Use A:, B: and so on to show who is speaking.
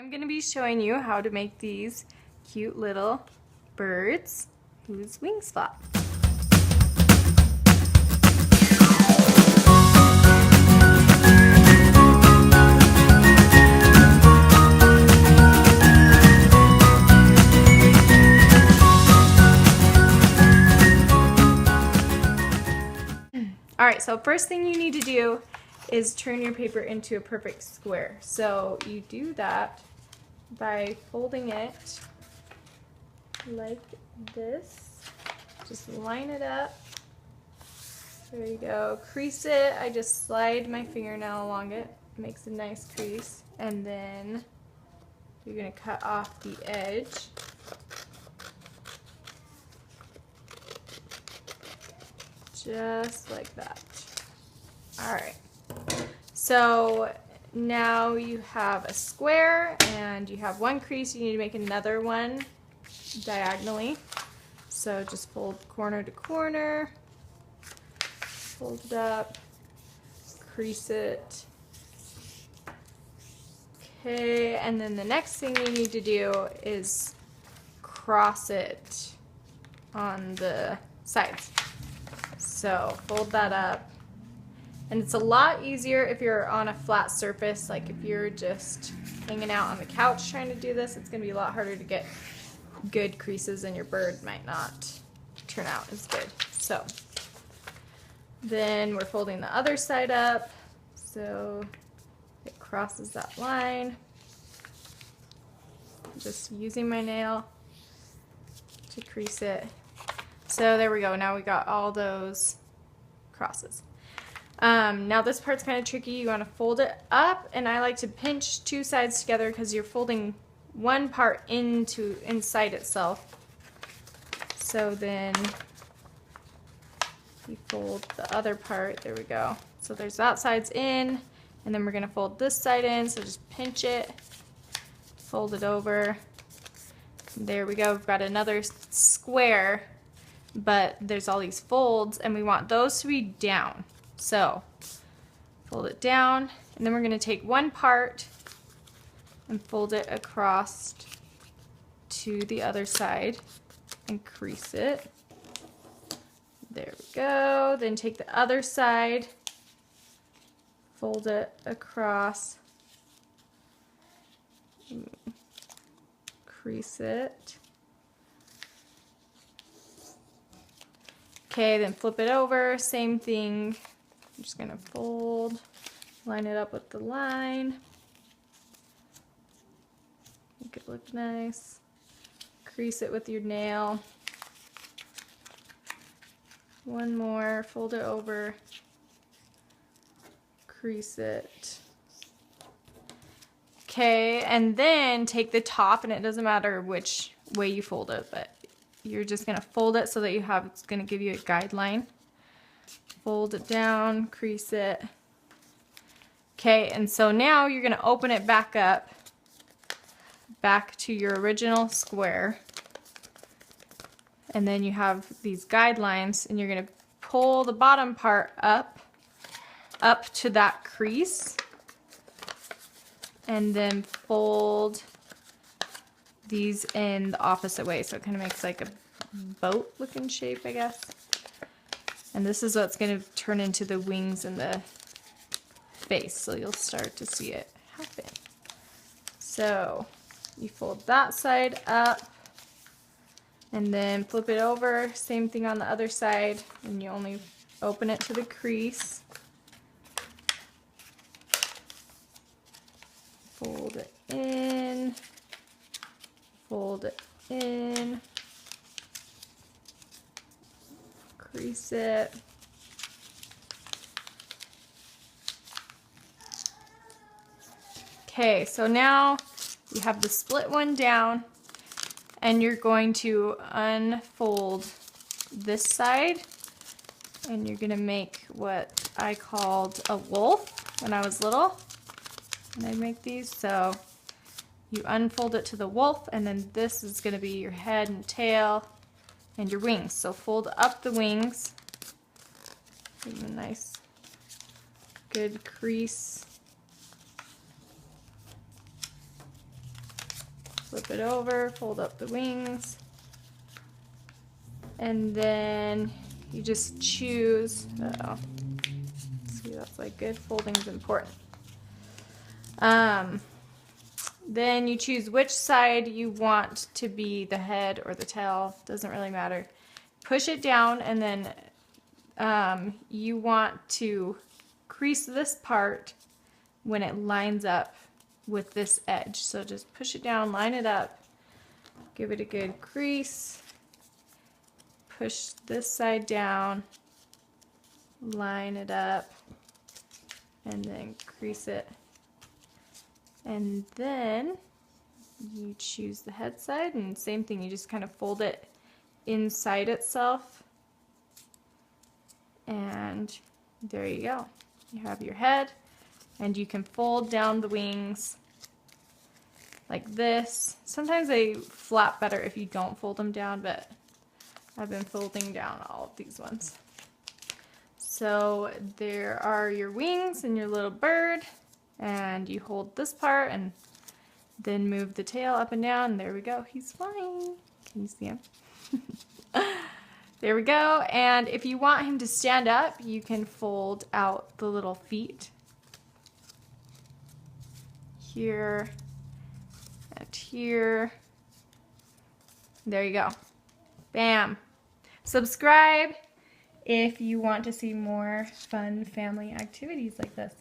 A: I'm going to be showing you how to make these cute little birds whose wings flap. Alright, so first thing you need to do is turn your paper into a perfect square. So you do that by folding it like this. Just line it up. There you go. Crease it. I just slide my fingernail along it. Makes a nice crease. And then you're going to cut off the edge. Just like that. Alright. So now you have a square and you have one crease. You need to make another one diagonally. So just fold corner to corner, fold it up, crease it. Okay, and then the next thing you need to do is cross it on the sides. So fold that up. And it's a lot easier if you're on a flat surface, like if you're just hanging out on the couch trying to do this, it's going to be a lot harder to get good creases and your bird might not turn out as good. So then we're folding the other side up so it crosses that line. Just using my nail to crease it. So there we go. Now we got all those crosses. Now this part's kind of tricky. You want to fold it up, and I like to pinch two sides together because you're folding one part inside itself. So then you fold the other part. There we go. So there's that side's in, and then we're going to fold this side in. So just pinch it, fold it over. There we go. We've got another square, but there's all these folds, and we want those to be down. So fold it down, and then we're going to take one part and fold it across to the other side and crease it. There we go. Then take the other side, fold it across, crease it. Okay, then flip it over, same thing. I'm just gonna fold, line it up with the line, make it look nice, crease it with your nail. One more, fold it over, crease it. Okay, and then take the top, and it doesn't matter which way you fold it, but you're just gonna fold it so that you have, it's gonna give you a guideline. Fold it down, crease it. Okay, and so now you're gonna open it back up, back to your original square. And then you have these guidelines, and you're gonna pull the bottom part up to that crease. And then fold these in the opposite way, so it kind of makes like a boat looking shape, I guess. And this is what's going to turn into the wings and the face, so you'll start to see it happen. So you fold that side up and then flip it over, same thing on the other side, and you only open it to the crease. Fold it in, fold it in, crease it. Okay, so now you have the split one down, and you're going to unfold this side, and you're gonna make what I called a wolf when I was little. And I make these, so you unfold it to the wolf, and then this is going to be your head and tail and your wings. So fold up the wings, give them a nice good crease, Flip it over, fold up the wings, and then you just choose, see, that's like good, folding is important. Then you choose which side you want to be the head or the tail, doesn't really matter. Push it down, and then you want to crease this part when it lines up with this edge. So just push it down, line it up, give it a good crease, push this side down, line it up, and then crease it. And then you choose the head side, and same thing, you just kind of fold it inside itself, and there you go. You have your head, and you can fold down the wings like this. Sometimes they flap better if you don't fold them down, but I've been folding down all of these ones. So there are your wings and your little bird, and you hold this part and then move the tail up and down, and there we go. He's flying. Can you see him? There we go. And if you want him to stand up, you can fold out the little feet here and here. There you go. Bam. Subscribe if you want to see more fun family activities like this.